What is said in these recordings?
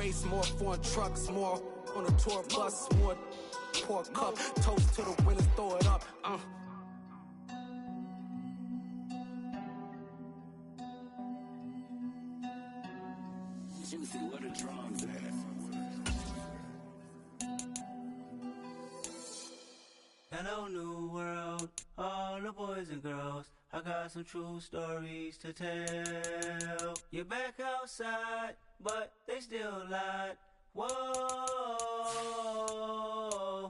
race, more foreign trucks, more on a tour bus, more pork cup. Toast to the winners, throw it up. Juicy, where the drums at? Hello, new world, all the boys and girls. I got some true stories to tell. You're back outside, but they still lied. Whoa,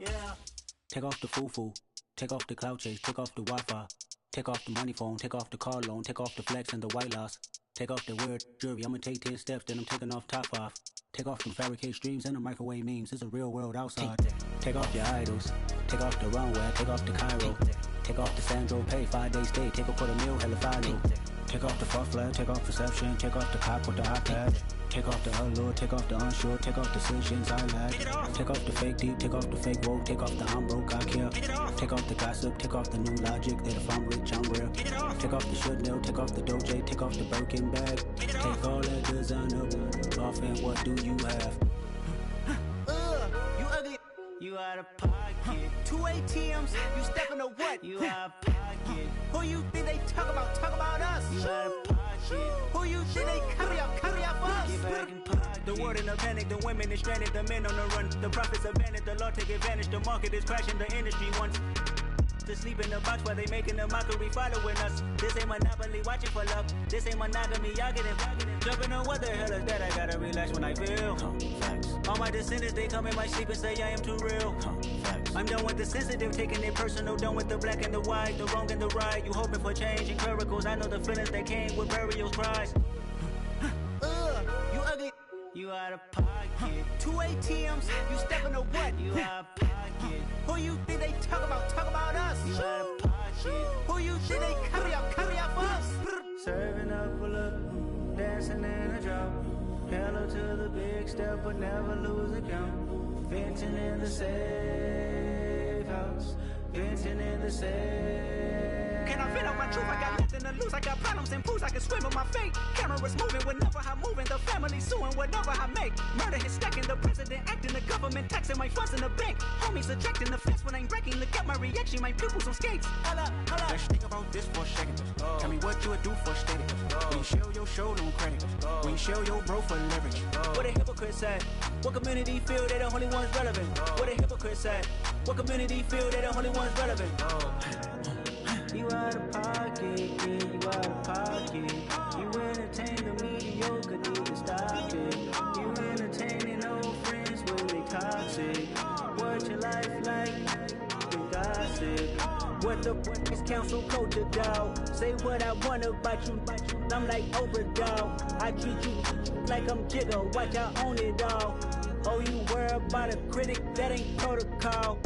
yeah. Take off the foo-foo, take off the cloud chase, take off the Wi-Fi, take off the money phone, take off the car loan, take off the flex and the white loss. Take off the weird jewelry, I'ma take 10 steps, then I'm taking off top 5. Take off them fabricated streams and the microwave memes, it's a real world outside. Take off your idols, take off the runway, take off the Cairo. Take off the Sandro Pay, 5-day stay, take a quarter meal, hella final. Take off the fuck flag, take off perception, take off the cop with the iPad. Take off the allure, take off the unsure, take off decisions I lack. Take off the fake deep, take off the fake woke, take off the I'm broke, I care. Take off the gossip, take off the new logic that if I'm rich, I'm rare. Take off the Chanel, take off the Doja, take off the Birkin bag. Take all that designer off and what do you have? You ugly. You out of pocket. 2 ATMs, you stepping to what? You out of pocket. Who you think they talk about? Talk about us. You out of pocket. Who you think they carry out for us? Get back in pocket. The world in a panic, the women is stranded, the men on the run. The profits abandoned, the law take advantage. The market is crashing, the industry wants to sleep in the box while they making a mockery following us. This ain't Monopoly, watching for love. This ain't monogamy, y'all getting jumping on what the hell is that? I gotta relax when I feel. All my descendants, they come in my sleep and say I am too real. I'm done with the sensitive, taking it personal. Done with the black and the white, the wrong and the right. You hoping for change and miracles. I know the feelings that came with burial cries. You ugly. You out of pocket. 2 ATMs, you stepping to what? You out of pocket. Who you think they talk about? Talk about us. You out of pocket. Who you think they carry out for us? Serving up a look, dancing in a drop. Hello to the big step, but never lose a count. Venting in the safe house. Venting in the safe. Can I vent out my truth? I got nothing to lose. I got problems and pools. I can swim with my fate. Cameras moving whenever I'm moving. The family suing whatever I make. Murder is stacking. The president acting. The government taxing my funds in the bank. Homies ejecting the fence when I'm breaking. Look at my reaction. My pupils on skates. Holla, holla. Let's think about this for a second. Tell me what you would do for steady. When you show your show, no credit. When you show your bro for leverage. What a hypocrite said. What community feel they the only ones relevant? What a hypocrite said. What community feel they the only ones relevant? You out of pocket, yeah, you out of pocket. You entertain the mediocre, need to stop it. You entertaining old friends when they toxic. What your life like? You gossip. What the is council code to doubt? Say what I want about you. I'm like overdog. I treat you like I'm Jigga. Watch I own it all. Oh, you worry about a critic? That ain't protocol.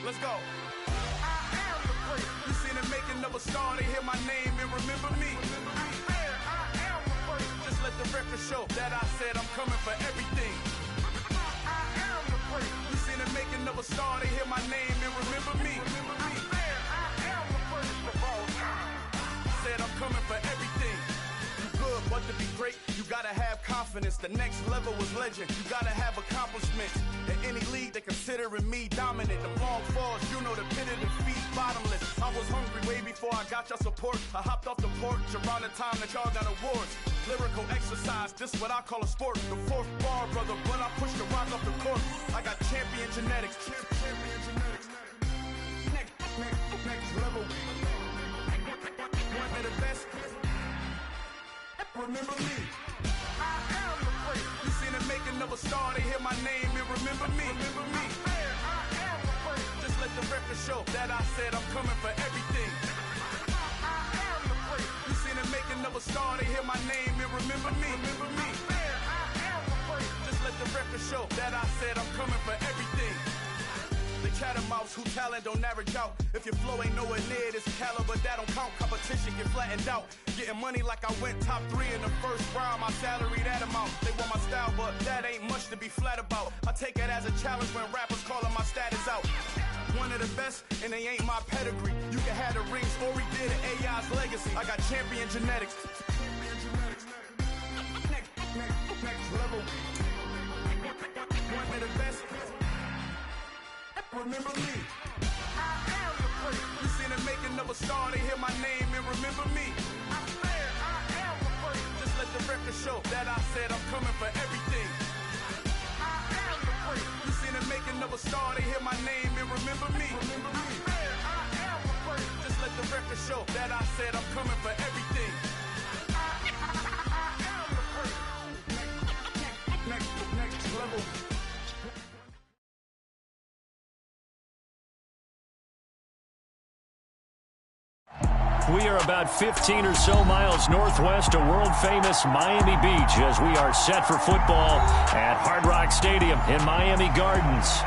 Let's go. I am the great. You seen the making of a star, they hear my name and remember me. I am the great. Just let the record show that I said I'm coming for everything. I am the great. You seen the making of a star, they hear my name and remember me. I am the greatest of all time. Said I'm coming for everything. Good, but to be great, you gotta have confidence. The next level was legend. You gotta have accomplishments. In any league, they considering me dominant. The long falls, you know the pit of defeat, bottomless. I was hungry way before I got your support. I hopped off the porch around the time that y'all got awards. Lyrical exercise, this what I call a sport. The fourth bar, brother, when I push the rock off the court. I got champion genetics. Champion genetics. Next level. One of the best. Remember me. I am the great. You seen the making of a star, they hear my name and remember me. Remember me. I am the great. Just let the record show that I said I'm coming for everything. show that I said I'm coming for everything. The catamounts who talent don't average out. If your flow ain't nowhere near this caliber, that don't count. Competition get flattened out. Getting money like I went top 3 in the first round. My salary that amount. They want my style, but that ain't much to be flat about. I take it as a challenge when rappers calling my status out. One of the best, and they ain't my pedigree. You can have the rings, or we did it, AI's legacy. I got champion genetics. Next level. One of the best. Remember me. I am the prince. You seen the making of a star, they hear my name and remember me. I am the prince. Just let the record show that I said I'm coming for everything. I am the prince. You seen the making of a star, they hear my name and remember me. I am the prince. Just let the record show that I said I'm coming for everything. I am the prince. Next level. We are about 15 or so miles northwest of world-famous Miami Beach as we are set for football at Hard Rock Stadium in Miami Gardens.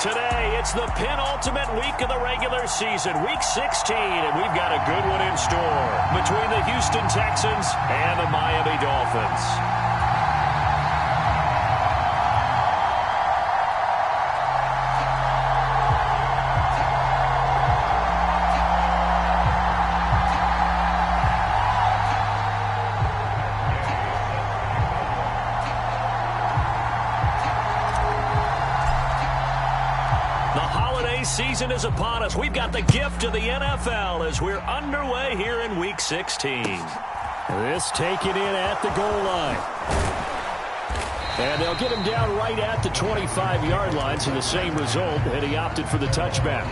Today, it's the penultimate week of the regular season, week 16, and we've got a good one in store between the Houston Texans and the Miami Dolphins. Season is upon us. We've got the gift of the NFL as we're underway here in Week 16. This taken in at the goal line. And they'll get him down right at the 25-yard line, so the same result, and he opted for the touchback.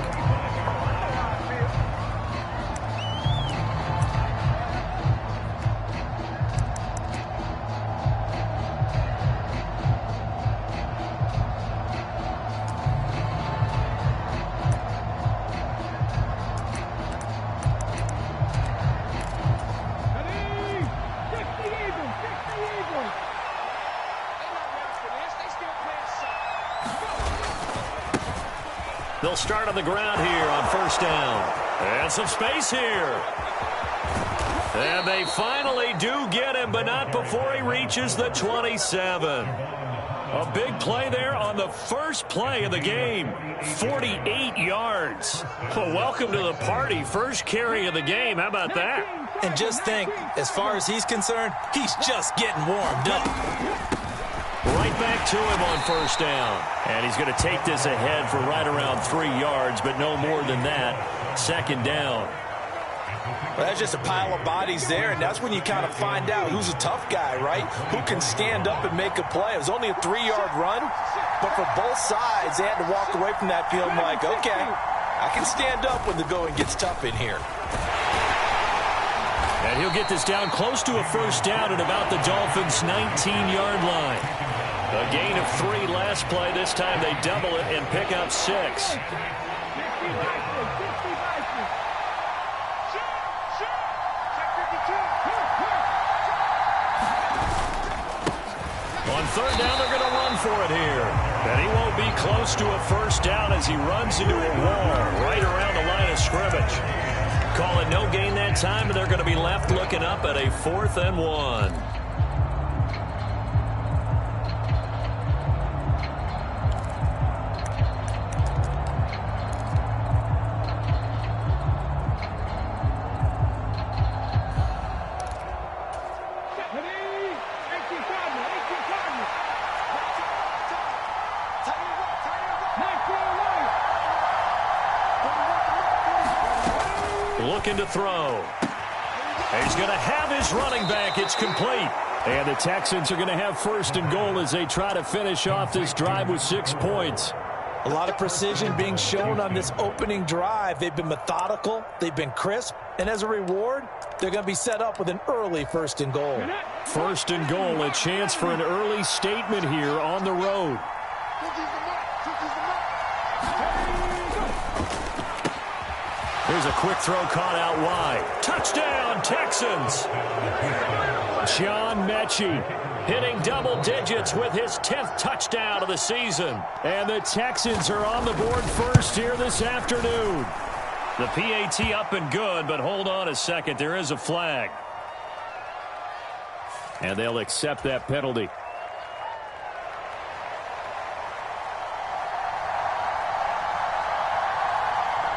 They'll start on the ground here on first down. And some space here. And they finally do get him, but not before he reaches the 27. A big play there on the first play of the game. 48 yards. Well, welcome to the party. First carry of the game. How about that? And just think, as far as he's concerned, he's just getting warmed up. Right back to him on first down. And he's going to take this ahead for right around 3 yards, but no more than that. Second down. Well, that's just a pile of bodies there, and that's when you kind of find out who's a tough guy, right? Who can stand up and make a play. It was only a 3-yard run, but for both sides, they had to walk away from that field like, okay, I can stand up when the going gets tough in here. And he'll get this down close to a first down at about the Dolphins' 19-yard line. A gain of 3 last play. This time they double it and pick up 6. On third down, they're going to run for it here. And he won't be close to a first down as he runs into a wall right around the line of scrimmage. Call it no gain that time, and they're going to be left looking up at a 4th and 1. Looking to throw. He's going to have his running back. It's complete. And the Texans are going to have first and goal as they try to finish off this drive with 6 points. A lot of precision being shown on this opening drive. They've been methodical. They've been crisp. And as a reward, they're going to be set up with an early first and goal. First and goal, a chance for an early statement here on the road. Here's a quick throw caught out wide. Touchdown, Texans! John Mechie hitting double digits with his 10th touchdown of the season. And the Texans are on the board first here this afternoon. The PAT up and good, but hold on a second. There is a flag. And they'll accept that penalty.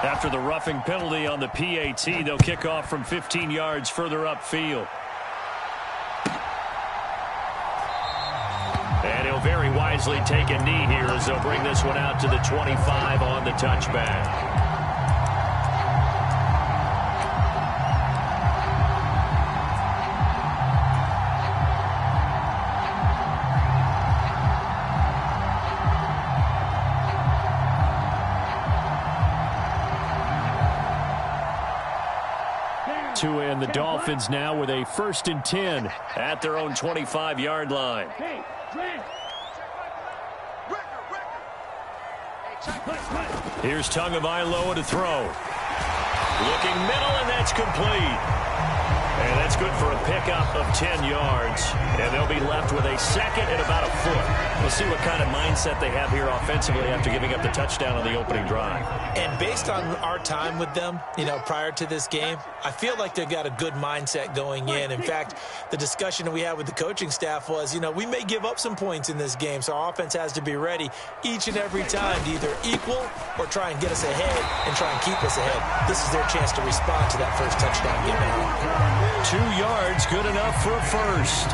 After the roughing penalty on the PAT, they'll kick off from 15 yards further upfield. And he'll very wisely take a knee here as they'll bring this one out to the 25 on the touchback. 2 and the Dolphins now with a 1st and 10 at their own 25-yard line. Here's Tagovailoa to throw. Looking middle, and that's complete. And that's good for a pickup of 10 yards. And they'll be left with a 2nd and about a foot. We'll see what kind of mindset they have here offensively after giving up the touchdown on the opening drive. And based on our time with them, prior to this game, I feel like they've got a good mindset going in. In fact, the discussion that we had with the coaching staff was, we may give up some points in this game, so our offense has to be ready each and every time to either equal or try and get us ahead and try and keep us ahead. This is their chance to respond to that first touchdown given. 2 yards, good enough for a first.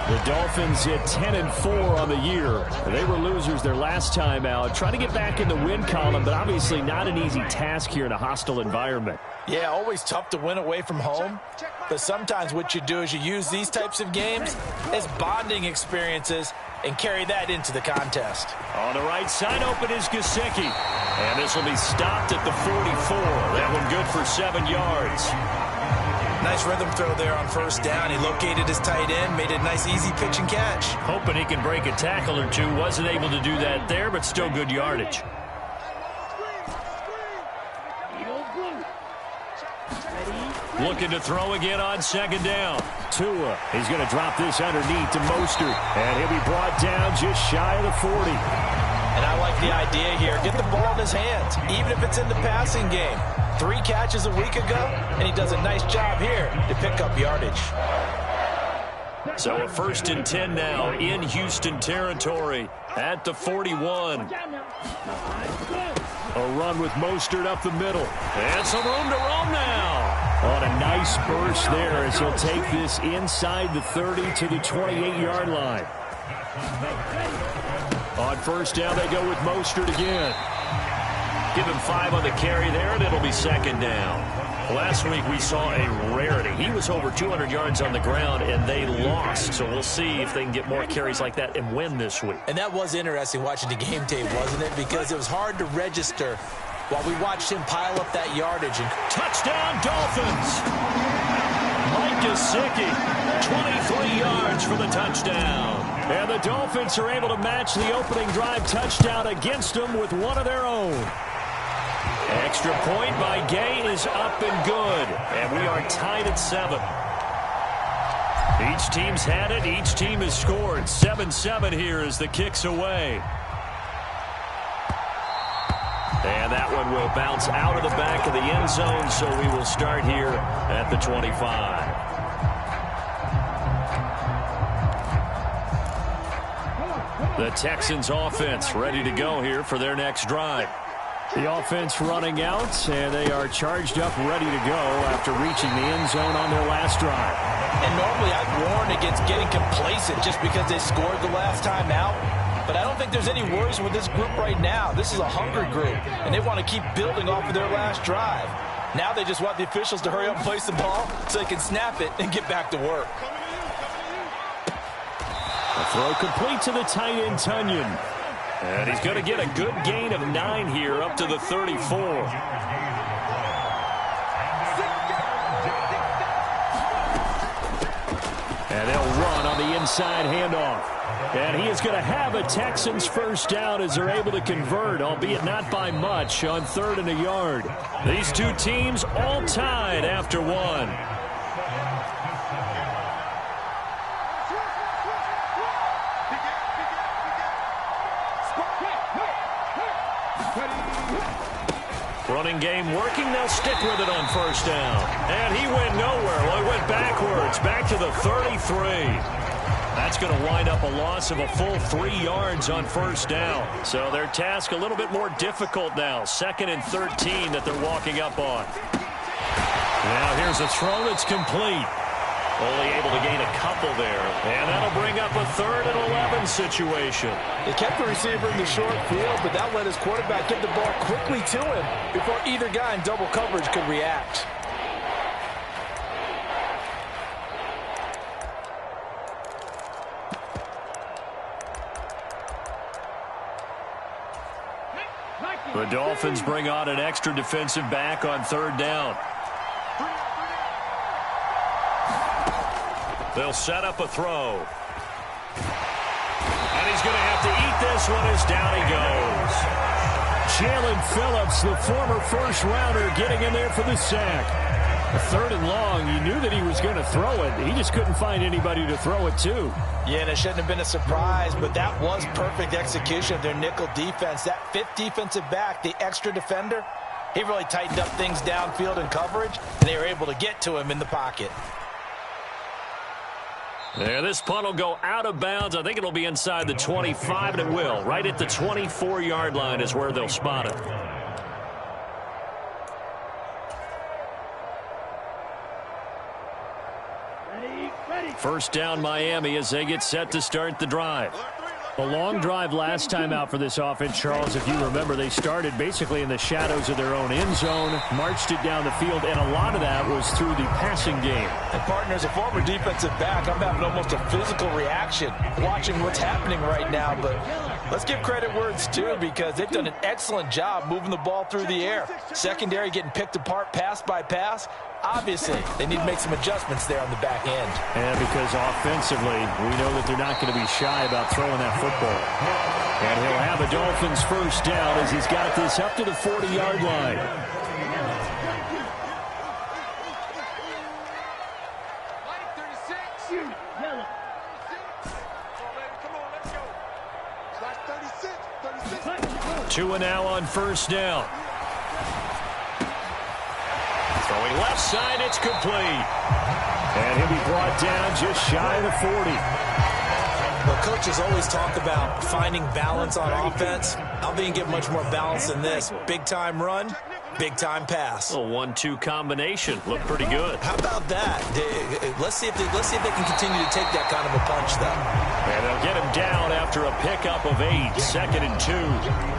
The Dolphins at 10-4 on the year. They were losers their last time out. Trying to get back in the win column, but obviously not an easy task here in a hostile environment. Yeah, always tough to win away from home. But sometimes what you do is you use these types of games as bonding experiences and carry that into the contest. On the right side, open is Gesicki. And this will be stopped at the 44. That one good for 7 yards. Nice rhythm throw there on first down. He located his tight end, made a nice easy pitch and catch. Hoping he can break a tackle or two. Wasn't able to do that there, but still good yardage. Looking to throw again on 2nd down. Tua, he's going to drop this underneath to Mostert. And he'll be brought down just shy of the 40. And I like the idea here. Get the ball in his hands, even if it's in the passing game. 3 catches a week ago, and he does a nice job here to pick up yardage. So a 1st and 10 now in Houston territory at the 41. A run with Mostert up the middle. And some room to roam now. On a nice burst there as he'll take this inside the 30 to the 28-yard line. On first down, they go with Mostert again. Give him 5 on the carry there, and it'll be 2nd down. Last week we saw a rarity. He was over 200 yards on the ground, and they lost. So we'll see if they can get more carries like that and win this week. And that was interesting watching the game tape, wasn't it? Because it was hard to register while we watched him pile up that yardage. And touchdown, Dolphins! Mike Gesicki, 23 yards for the touchdown. And the Dolphins are able to match the opening drive touchdown against them with one of their own. Extra point by Gay is up and good. And we are tied at 7. Each team's had it. Each team has scored. 7-7 here as the kick's away. And that one will bounce out of the back of the end zone, so we will start here at the 25. The Texans offense ready to go here for their next drive. The offense running out, and they are charged up, ready to go after reaching the end zone on their last drive. And normally I'd warn against getting complacent just because they scored the last time out. But I don't think there's any worries with this group right now. This is a hungry group, and they want to keep building off of their last drive. Now they just want the officials to hurry up and place the ball so they can snap it and get back to work. A throw complete to the tight end, Tunyon. And he's going to get a good gain of 9 here up to the 34. And they'll run on the inside handoff. And he is going to have a Texans first down as they're able to convert, albeit not by much, on 3rd and a yard. These two teams all tied after one. Running game working. They'll stick with it on first down. And he went nowhere. Well, he went backwards, back to the 33. That's going to wind up a loss of a full 3 yards on first down. So their task a little bit more difficult now. 2nd and 13 that they're walking up on. Now here's a throw that's complete. Only able to gain a couple there. And that'll bring up a 3rd and 11 situation. They kept the receiver in the short field, but that let his quarterback get the ball quickly to him before either guy in double coverage could react. The Dolphins bring on an extra defensive back on 3rd down. They'll set up a throw. And he's going to have to eat this one as down he goes. Jalen Phillips, the former first-rounder, getting in there for the sack. 3rd and long, you knew that he was going to throw it. He just couldn't find anybody to throw it to. Yeah, and it shouldn't have been a surprise, but that was perfect execution of their nickel defense. That 5th defensive back, the extra defender, he really tightened up things downfield in coverage, and they were able to get to him in the pocket. Yeah, this punt will go out of bounds. I think it'll be inside the 25, and it will. Right at the 24-yard line is where they'll spot it. First down, Miami, as they get set to start the drive. A long drive last time out for this offense, Charles. If you remember, they started basically in the shadows of their own end zone, marched it down the field, and a lot of that was through the passing game. And, partner, as a former defensive back, I'm having almost a physical reaction watching what's happening right now. But let's give credit where it's due, because they've done an excellent job moving the ball through the air. Secondary getting picked apart pass by pass. Obviously, they need to make some adjustments there on the back end. And because offensively, we know that they're not going to be shy about throwing that football. And he'll have a Dolphins first down as he's got this up to the 40-yard line. Two and now on first down. Throwing left side, it's complete. And he'll be brought down just shy of the 40. Well, coaches always talk about finding balance on offense. I'll be get much more balance than this. Big-time run, big-time pass. A 1-2 combination. Looked pretty good. How about that? Let's see if they can continue to take that kind of a punch, though. And they'll get him down after a pickup of 8. 2nd and 2.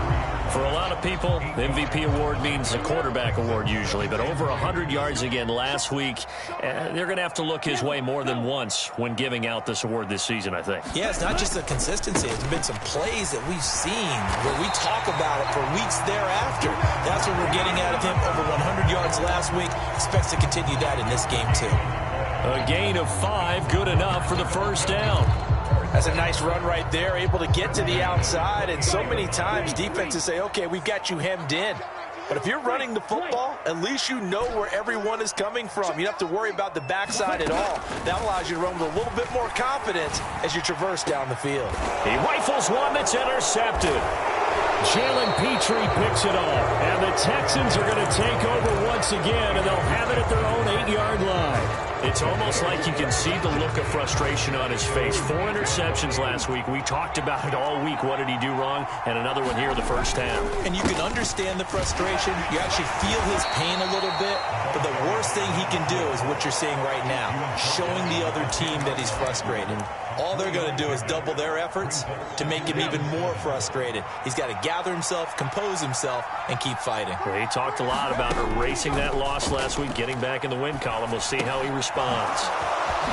For a lot of people, the MVP award means a quarterback award usually, but over 100 yards again last week. They're going to have to look his way more than once when giving out this award this season, I think. Yeah, it's not just the consistency. It's been some plays that we've seen where we talk about it for weeks thereafter. That's what we're getting out of him. Over 100 yards last week. Expects to continue that in this game, too. A gain of 5, good enough for the first down. That's a nice run right there, able to get to the outside. And so many times defenses say, okay, we've got you hemmed in. But if you're running the football, at least you know where everyone is coming from. You don't have to worry about the backside at all. That allows you to run with a little bit more confidence as you traverse down the field. He rifles one that's intercepted. Jalen Petrie picks it off. And the Texans are going to take over once again, and they'll have it at their own 8-yard line. It's almost like you can see the look of frustration on his face. 4 interceptions last week. We talked about it all week. What did he do wrong? And another one here in the first half. And you can understand the frustration. You actually feel his pain a little bit. But the worst thing he can do is what you're seeing right now, showing the other team that he's frustrated. All they're going to do is double their efforts to make him even more frustrated. He's got to gather himself, compose himself, and keep fighting. He talked a lot about erasing that loss last week, getting back in the win column. We'll see how he responds.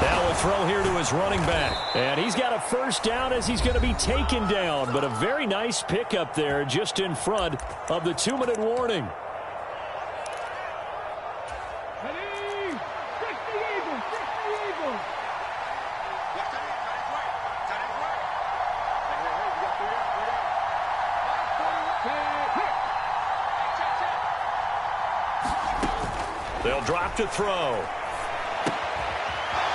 Now a throw here to his running back. And he's got a first down as he's going to be taken down. But a very nice pickup there just in front of the 2-minute warning. They'll drop to throw.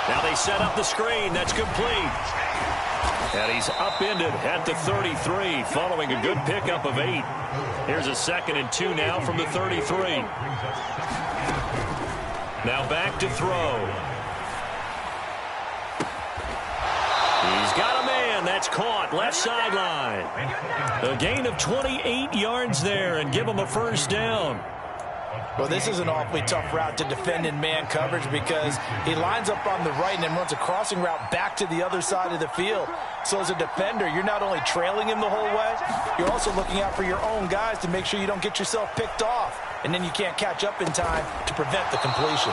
Now they set up the screen. That's complete. And he's upended at the 33 following a good pickup of 8. Here's a 2nd and 2 now from the 33. Now back to throw. He's got a man. That's caught. Left sideline. A gain of 28 yards there and give him a first down. Well, this is an awfully tough route to defend in man coverage because he lines up on the right and then runs a crossing route back to the other side of the field. So as a defender, you're not only trailing him the whole way, you're also looking out for your own guys to make sure you don't get yourself picked off. And then you can't catch up in time to prevent the completion.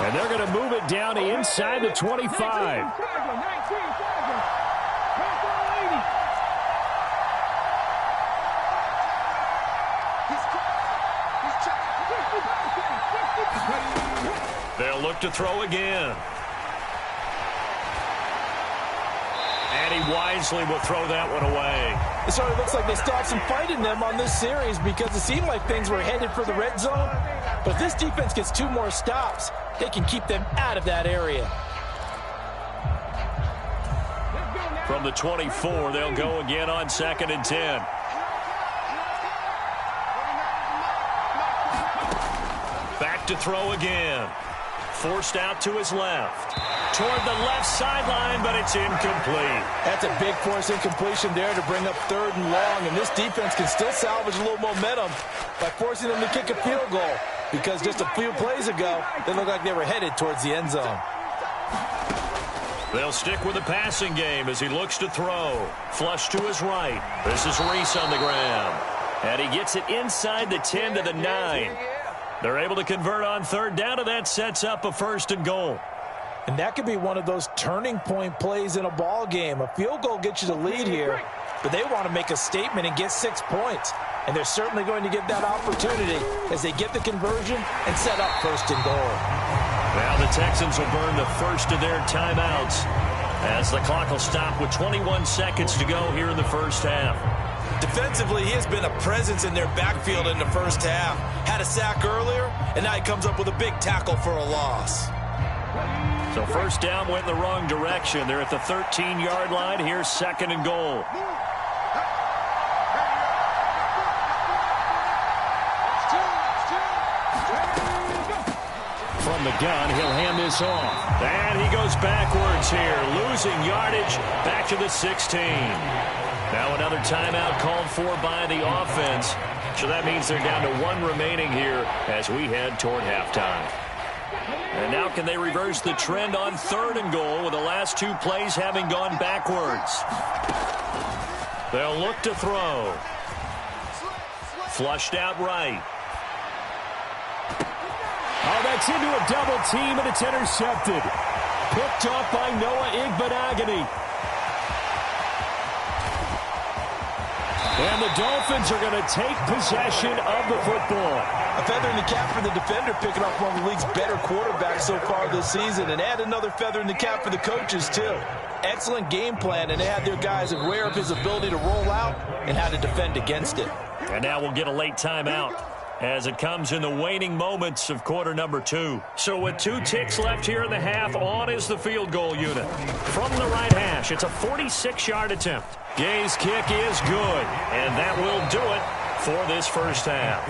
And they're going to move it down to inside the 25. They'll look to throw again. And he wisely will throw that one away. It sort of looks like they stopped some fight in them on this series because it seemed like things were headed for the red zone. But if this defense gets 2 more stops, they can keep them out of that area. From the 24, they'll go again on 2nd and 10. Back to throw again. Forced out to his left. Toward the left sideline, but it's incomplete. That's a big force incompletion there to bring up 3rd and long, and this defense can still salvage a little momentum by forcing them to kick a field goal because just a few plays ago, they looked like they were headed towards the end zone. They'll stick with the passing game as he looks to throw. Flush to his right. This is Reese on the ground. And he gets it inside the 10 to the 9. They're able to convert on 3rd down, and that sets up a 1st and goal. And that could be one of those turning point plays in a ball game. A field goal gets you the lead here, but they want to make a statement and get 6 points. And they're certainly going to get that opportunity as they get the conversion and set up 1st and goal. Now the Texans will burn the first of their timeouts as the clock will stop with 21 seconds to go here in the first half. Defensively, he has been a presence in their backfield in the first half. Had a sack earlier, and now he comes up with a big tackle for a loss. So first down went in the wrong direction. They're at the 13-yard line. Here's 2nd and goal. From the gun, he'll hand this off. And he goes backwards here, losing yardage back to the 16. Now another timeout called for by the offense. So that means they're down to 1 remaining here as we head toward halftime. And now can they reverse the trend on 3rd and goal with the last 2 plays having gone backwards? They'll look to throw. Flushed out right. Oh, that's into a double team, and it's intercepted. Picked off by Noah Igbinoghene. And the Dolphins are going to take possession of the football. A feather in the cap for the defender, picking up one of the league's better quarterbacks so far this season, and add another feather in the cap for the coaches, too. Excellent game plan, and they had their guys aware of his ability to roll out and how to defend against it. And now we'll get a late timeout as it comes in the waning moments of quarter number 2. So with 2 ticks left here in the half, on is the field goal unit. From the right hash, it's a 46-yard attempt. Gay's kick is good, and that will do it for this first half.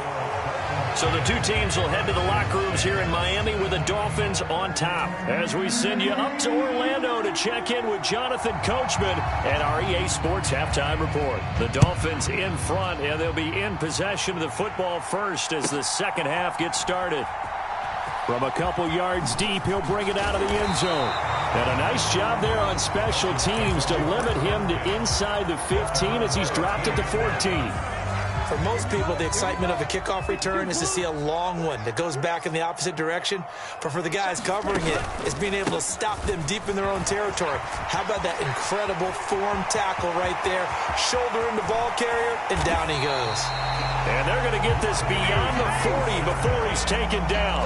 So the 2 teams will head to the locker rooms here in Miami with the Dolphins on top as we send you up to Orlando to check in with Jonathan Coachman and our EA Sports Halftime Report. The Dolphins in front, and they'll be in possession of the football first as the second half gets started. From a couple yards deep, he'll bring it out of the end zone. And a nice job there on special teams to limit him to inside the 15 as he's dropped at the 14. For most people, the excitement of a kickoff return is to see a long one that goes back in the opposite direction. But for the guys covering it, it's being able to stop them deep in their own territory. How about that incredible form tackle right there? Shoulder in the ball carrier, and down he goes. And they're going to get this beyond the 40 before he's taken down.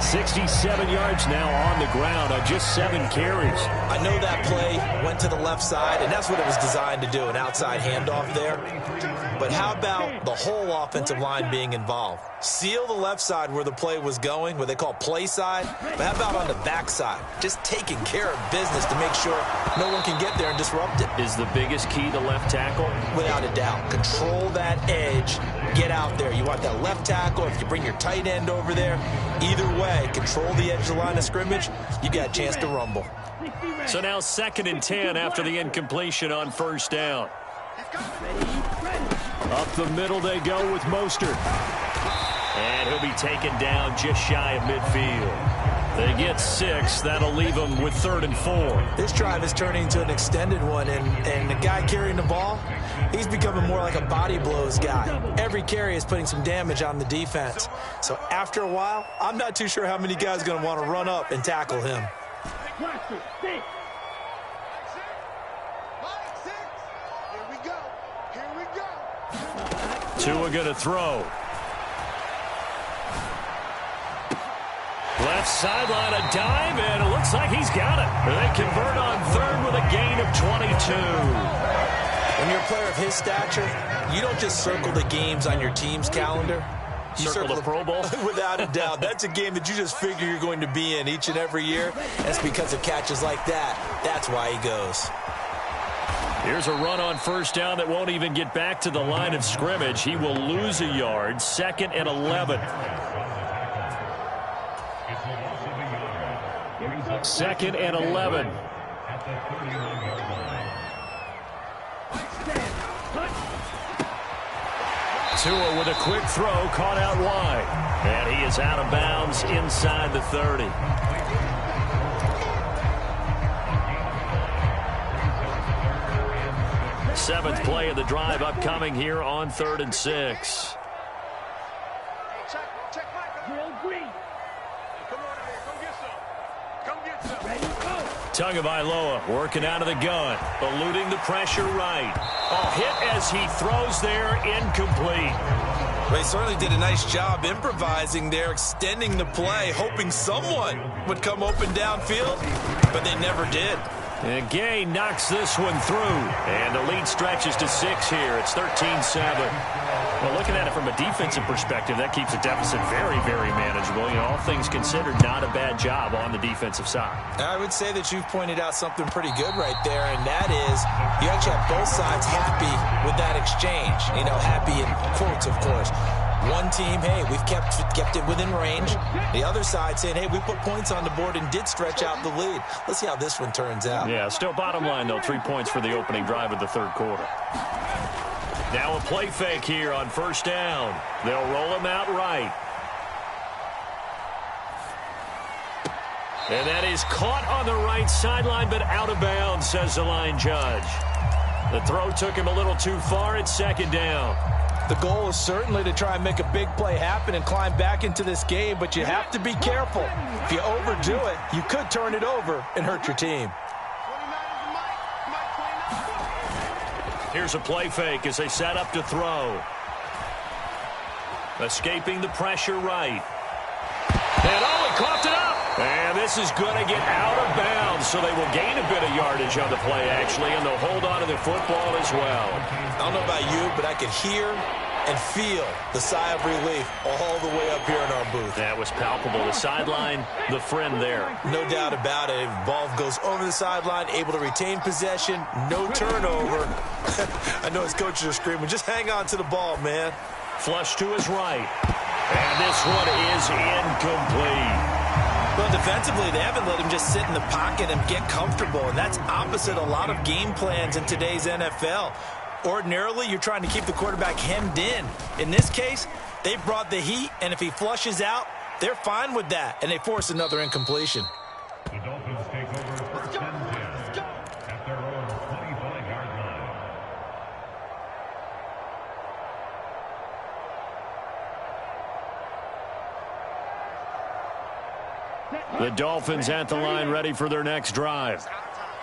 67 yards now on the ground on just 7 carries. I know that play went to the left side, and that's what it was designed to do, an outside handoff there. But how about the whole offensive line being involved? Seal the left side where the play was going, what they call play side. But how about on the back side? Just taking care of business to make sure no one can get there and disrupt it. Is the biggest key to left tackle? Without a doubt. Control that edge. Get out there. You want that left tackle. If you bring your tight end over there, either way, control the edge of the line of scrimmage, you got a chance to rumble. So now 2nd and 10 after the incompletion on 1st down. Up the middle they go with Mostert. And he'll be taken down just shy of midfield. They get 6. That'll leave them with 3rd and 4. This drive is turning into an extended one, and the guy carrying the ball, he's becoming more like a body blows guy. Every carry is putting some damage on the defense. So after a while, I'm not too sure how many guys are going to want to run up and tackle him. Tua going to throw. Left sideline, a dive, and it looks like he's got it. They convert on 3rd with a gain of 22. When you're a player of his stature, you don't just circle the games on your team's calendar. You circle the Pro Bowl? Without a doubt. That's a game that you just figure you're going to be in each and every year. That's because of catches like that. That's why he goes. Here's a run on 1st down that won't even get back to the line of scrimmage. He will lose a yard. 2nd and 11. 2nd and 11. Tua with a quick throw, caught out wide. And he is out of bounds inside the 30. Seventh play of the drive upcoming here on 3rd and 6. Tagovailoa working out of the gun, eluding the pressure right. A hit as he throws there, incomplete. They certainly did a nice job improvising there, extending the play, hoping someone would come open downfield, but they never did. And Gay knocks this one through, and the lead stretches to 6 here. It's 13-7. Well, looking at it from a defensive perspective, that keeps the deficit very, very manageable. You know, all things considered, not a bad job on the defensive side. I would say that you've pointed out something pretty good right there, and that is you actually have both sides happy with that exchange. You know, happy in quotes, of course. One team, hey, we've kept it within range. The other side saying, hey, we put points on the board and did stretch out the lead. Let's see how this one turns out. Yeah, still bottom line, though, 3 points for the opening drive of the 3rd quarter. Now a play fake here on 1st down. They'll roll him out right. And that is caught on the right sideline, but out of bounds, says the line judge. The throw took him a little too far at 2nd down. The goal is certainly to try and make a big play happen and climb back into this game, but you have to be careful. If you overdo it, you could turn it over and hurt your team. Here's a play fake as they set up to throw. Escaping the pressure right. And he coughed it up. And this is going to get out of bounds, so they will gain a bit of yardage on the play, actually, and they'll hold on to the football as well. I don't know about you, but I could hear and feel the sigh of relief all the way up here in our booth. That was palpable. The sideline, the friend there. No doubt about it. Ball goes over the sideline, able to retain possession, no turnover. I know his coaches are screaming, just hang on to the ball, man. Flush to his right. And this one is incomplete. Well, defensively, they haven't let him just sit in the pocket and get comfortable, and that's opposite a lot of game plans in today's NFL. Ordinarily, you're trying to keep the quarterback hemmed in. In this case, they brought the heat, and if he flushes out, they're fine with that, and they force another incompletion. The Dolphins take over first and 10 at their own 25-yard line. The Dolphins at the line ready for their next drive.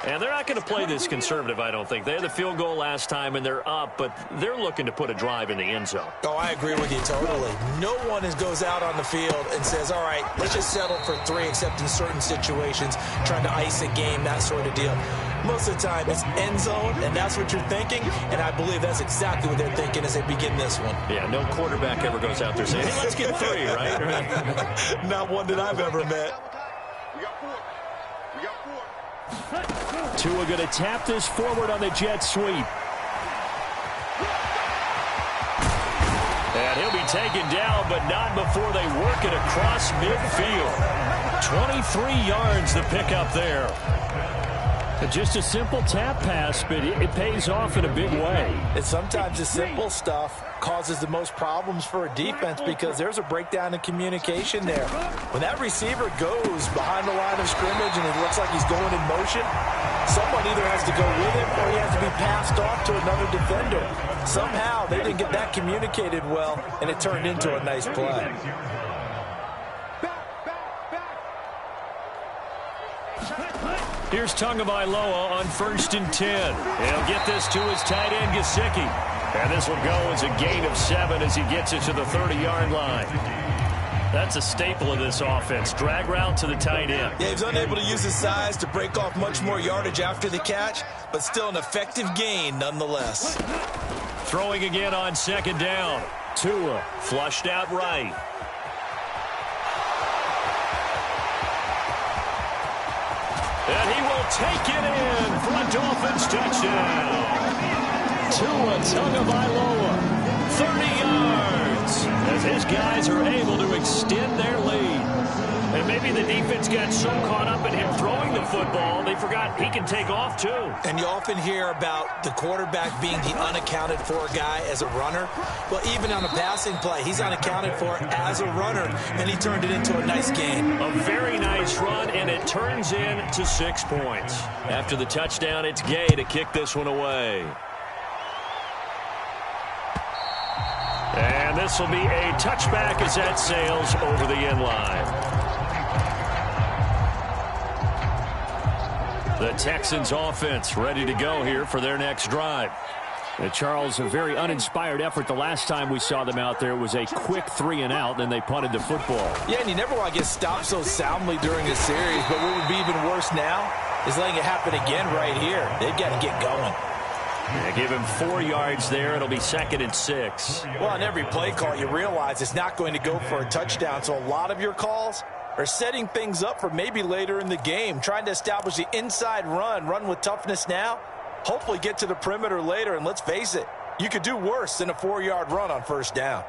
And they're not going to play this conservative, I don't think. They had the field goal last time, and they're up, but they're looking to put a drive in the end zone. Oh, I agree with you totally. No one goes out on the field and says, all right, let's just settle for 3, except in certain situations, trying to ice a game, that sort of deal. Most of the time, it's end zone, and that's what you're thinking, and I believe that's exactly what they're thinking as they begin this one. Yeah, no quarterback ever goes out there saying, hey, let's get 3, right? Not one that I've ever met. Tua going to tap this forward on the jet sweep. And he'll be taken down, but not before they work it across midfield. 23 yards the pickup there. Just a simple tap pass, but it pays off in a big way. And sometimes the simple stuff causes the most problems for a defense because there's a breakdown in communication there. When that receiver goes behind the line of scrimmage and it looks like he's going in motion, someone either has to go with him or he has to be passed off to another defender. Somehow they didn't get that communicated well, and it turned into a nice play. Here's Tagovailoa on 1st and 10. He'll get this to his tight end, Gesicki. And this will go as a gain of 7 as he gets it to the 30-yard line. That's a staple of this offense. Drag route to the tight end. Yeah, he was unable to use his size to break off much more yardage after the catch, but still an effective gain nonetheless. Throwing again on 2nd down. Tua flushed out right. And he will take it in for a Dolphins touchdown. Tua Tagovailoa, 30 yards, as his guys are able to extend their lead. And maybe the defense got so caught up in him throwing the football, they forgot he can take off too. And you often hear about the quarterback being the unaccounted for guy as a runner. Well, even on a passing play, he's unaccounted for as a runner, and he turned it into a nice gain. A very nice run, and it turns into 6 points. After the touchdown, it's Gay to kick this one away. And this will be a touchback as that sails over the end line. The Texans offense ready to go here for their next drive. Charles, a very uninspired effort the last time we saw them out there. It was a quick 3 and out, then they punted the football. Yeah, and you never want to get stopped so soundly during a series, but what would be even worse now is letting it happen again right here. They've got to get going. Yeah, give him 4 yards there. It'll be 2nd and 6. Well, on every play call, you realize it's not going to go for a touchdown, so a lot of your calls are setting things up for maybe later in the game, trying to establish the inside run with toughness now, hopefully get to the perimeter later, and let's face it, you could do worse than a 4-yard run on 1st down.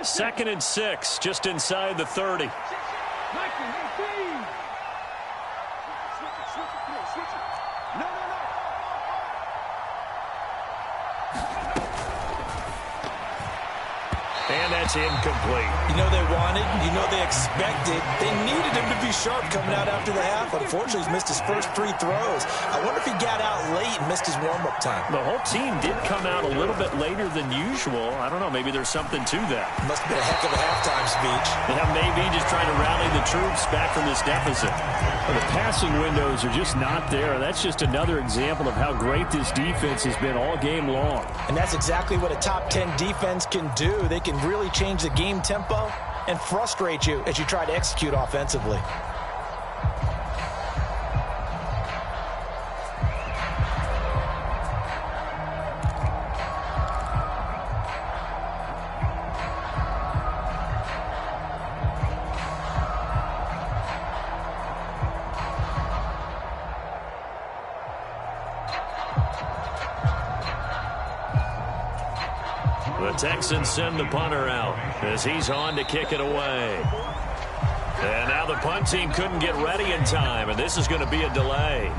Second and 6, just inside the 30. And that's incomplete. You know they wanted, you know they expected, they needed him to be sharp coming out after the half. Unfortunately, he's missed his first 3 throws. I wonder if he got out late and missed his warm-up time. The whole team did come out a little bit later than usual. I don't know, maybe there's something to that. Must have been a heck of a halftime speech. Yeah, maybe just trying to rally the troops back from this deficit. Well, the passing windows are just not there. That's just another example of how great this defense has been all game long. And that's exactly what a top 10 defense can do. They can really change the game tempo and frustrate you as you try to execute offensively. The Texans send the punter out as he's on to kick it away. And now the punt team couldn't get ready in time, and this is going to be a delay.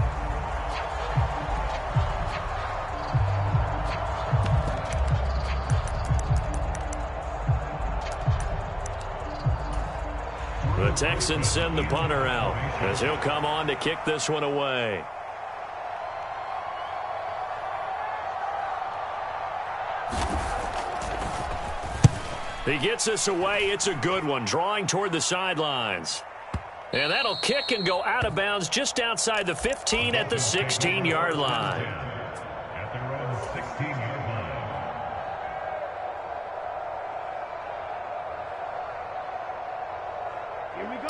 The Texans send the punter out as he'll come on to kick this one away. He gets this away. It's a good one, drawing toward the sidelines. And that'll kick and go out of bounds just outside the 15 at the 16-yard line. At their own 16-yard line.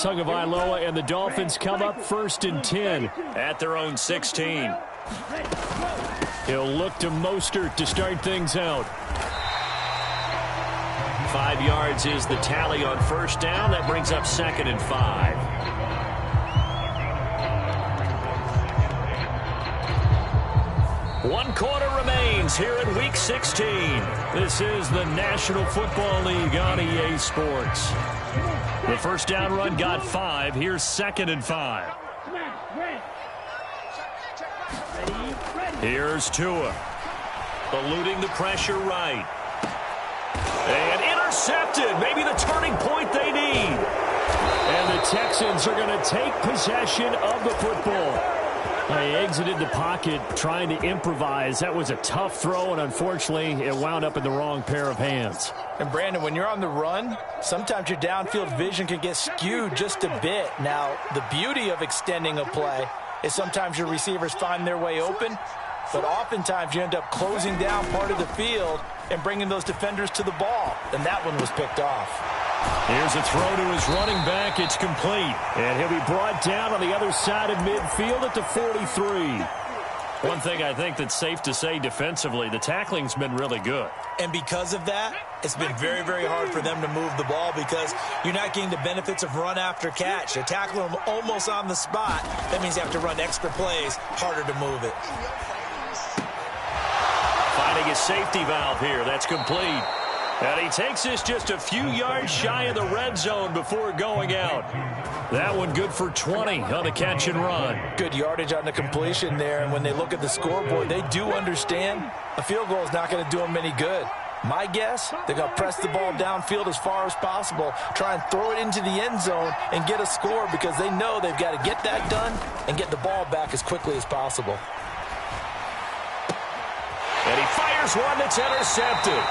Tagovailoa, and the Dolphins come up 1st and 10 at their own 16. He'll look to Mostert to start things out. 5 yards is the tally on 1st down. That brings up 2nd and 5. One quarter remains here in Week 16. This is the National Football League on EA Sports. The 1st down run got 5. Here's 2nd and 5. Here's Tua. Eluding the pressure right. And intercepted. Maybe the turning point they need. And the Texans are going to take possession of the football. They exited the pocket trying to improvise. That was a tough throw, and unfortunately, it wound up in the wrong pair of hands. And, Brandon, when you're on the run, sometimes your downfield vision can get skewed just a bit. Now, the beauty of extending a play is sometimes your receivers find their way open, but oftentimes you end up closing down part of the field and bringing those defenders to the ball. And that one was picked off. Here's a throw to his running back. It's complete. And he'll be brought down on the other side of midfield at the 43. One thing I think that's safe to say defensively, the tackling's been really good. And because of that, it's been very, very hard for them to move the ball because you're not getting the benefits of run after catch. They're tackling them almost on the spot. That means you have to run extra plays, harder to move it. Finding a safety valve here. That's complete. And he takes this just a few yards shy of the red zone before going out. That one good for 20 on the catch and run. Good yardage on the completion there. And when they look at the scoreboard, they do understand a field goal is not going to do them any good. My guess, they're going to press the ball downfield as far as possible, try and throw it into the end zone and get a score because they know they've got to get that done and get the ball back as quickly as possible. And he fires one that's intercepted.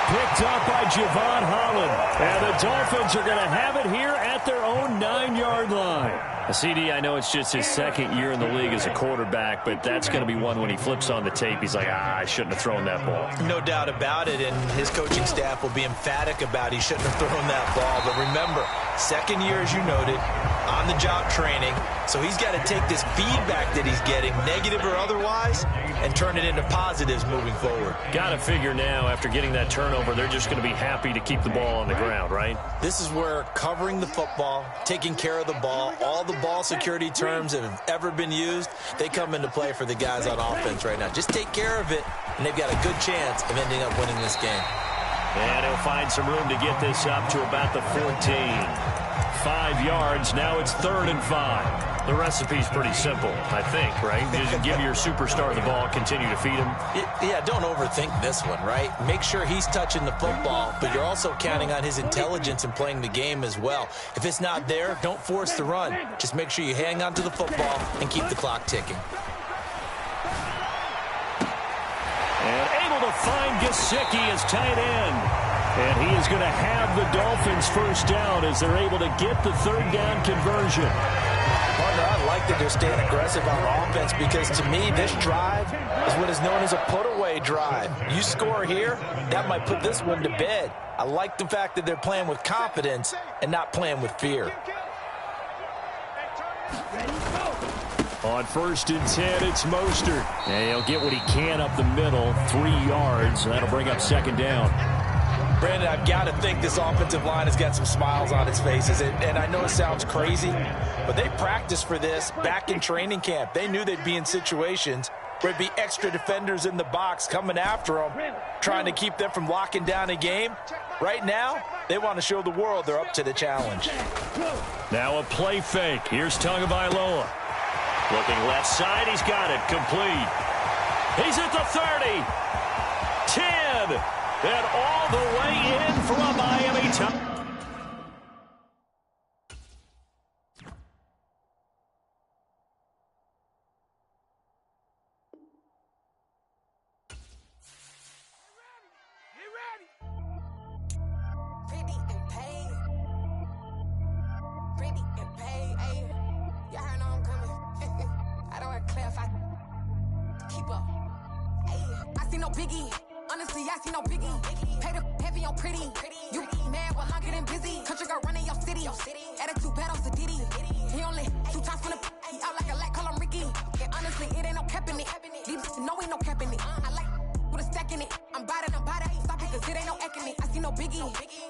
Picked up by Javon Holland. And the Dolphins are going to have it here at their own 9-yard line. CD, I know it's just his 2nd year in the league as a quarterback, but that's going to be one when he flips on the tape. He's like, I shouldn't have thrown that ball. No doubt about it, and his coaching staff will be emphatic about he shouldn't have thrown that ball. But remember, 2nd year, as you noted, on-the-job training. So he's got to take this feedback that he's getting, negative or otherwise, and turn it into positives moving forward. Got to figure now, after getting that turnover, they're just going to be happy to keep the ball on the ground, right? This is where covering the football, taking care of the ball, all the ball security terms that have ever been used, they come into play for the guys on offense right now. Just take care of it, and they've got a good chance of ending up winning this game. And he'll find some room to get this up to about the 14. 5 yards. Now it's 3rd and 5. The recipe's pretty simple, I think, right? Just give your superstar the ball, continue to feed him. Yeah, don't overthink this one, right? Make sure he's touching the football, but you're also counting on his intelligence in playing the game as well. If it's not there, don't force the run. Just make sure you hang on to the football and keep the clock ticking. And able to find Gesicki as tight end. And he is going to have the Dolphins 1st down as they're able to get the 3rd down conversion. Partner, I like that they're staying aggressive on offense because to me this drive is what is known as a put-away drive. You score here, that might put this one to bed. I like the fact that they're playing with confidence and not playing with fear. On 1st and 10, it's Mostert. And he'll get what he can up the middle, 3 yards. That'll bring up 2nd down. Brandon, I've got to think this offensive line has got some smiles on its faces. And I know it sounds crazy, but they practiced for this back in training camp. They knew they'd be in situations where there'd be extra defenders in the box coming after them, trying to keep them from locking down a game. Right now, they want to show the world they're up to the challenge. Now a play fake. Here's Tagovailoa. Looking left side. He's got it. Complete. He's at the 30. 10. And all the way in for a Miami touchdown. I see no biggie. Honestly, I see no biggie. Pay the heavy on pretty. You mad while I'm getting busy. Country girl running your city. Attitude bad on Diddy. He only 2 times from the he out like a lack, call him Ricky. And honestly, it ain't no cap in it. These no ain't no cap in it. I like with a stack in it. I'm about it. Stop it, cause it ain't no acting it. I see no biggie.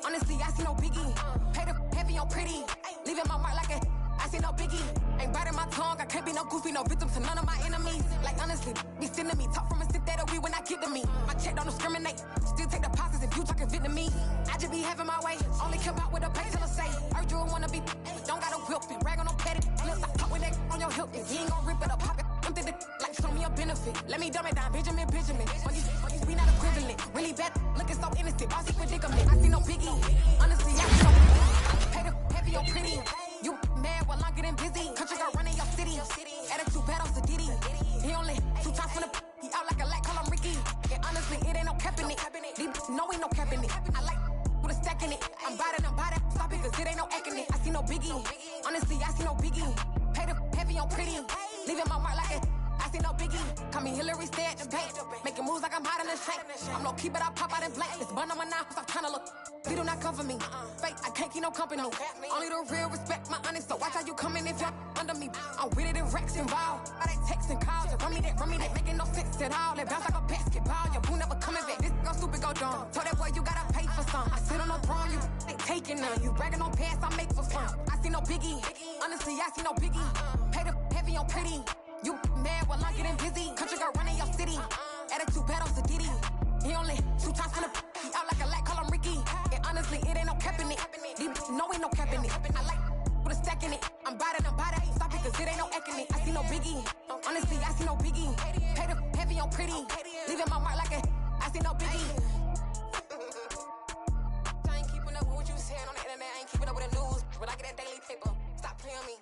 Honestly, I see no biggie. Pay the heavy on pretty. Leaving my mark like a I see no biggie. Ain't biting my tongue. I can't be no goofy, no victim to none of my enemies. Like honestly, be sending me talk from a sip that we when I get to me. My check don't discriminate. Still take deposits if you talking Vietnamese. I just be having my way. Only come out with a pay till I say. Heard you wanna be. Don't got no whip and rag on no petty. Flips I talk with that on your hip. He ain't gon' rip it up, pop it. Empty the like show me a benefit. Let me dumb it down, Benjamin. We not equivalent. Really bad, looking so innocent. Bossy predicament. I see no biggie. Honestly, I see no pay the heavy on pretty. You mad while I'm getting busy. Country girl running your city. Attitude bad on Diddy. He only 2 times from the he out like a lack, call him Ricky. And honestly, it ain't no cap in it. These no ain't no cap in it. I like with a stack in it. I'm about it. Stop it, cause it ain't no acting it. I see no biggie. Honestly, I see no biggie. Pay the heavy on pretty. Leaving my mark like a I see no biggie. Call me Hillary, stay at the bank. Making moves like I'm hot in the shank. I'm low key, but I pop out in black. This bun on my knife, I'm trying to look. They do not come for me. Fake, I can't keep no company. Only the real respect my honest. So watch how you coming if you're under me. I'm with it in racks involved. I they text and calls. Run me that. Making no sense at all. They bounce like a basketball. Your boo never coming back. This go stupid, go dumb. Told that boy you gotta pay for some. I sit on no throne, you ain't taking none. You bragging on pants, I make for fun. I see no biggie. Honestly, I see no biggie. Pay the heavy on pretty. You mad while I'm getting busy. Country girl running your city. Attitude bad on Diddy. He only 2 times from the he out like a lack, call him Ricky. And honestly, it ain't no cap in it. These no ain't no cap in it. I like with a stack in it. I'm about it. Stop it, cause it ain't no acting it. I see no biggie. Honestly, I see no biggie. Pay the heavy on pretty. Leaving my mark like a I see no biggie. I ain't keeping up with what you saying on the internet. I ain't keeping up with the news. But I get that daily paper. Stop playing me.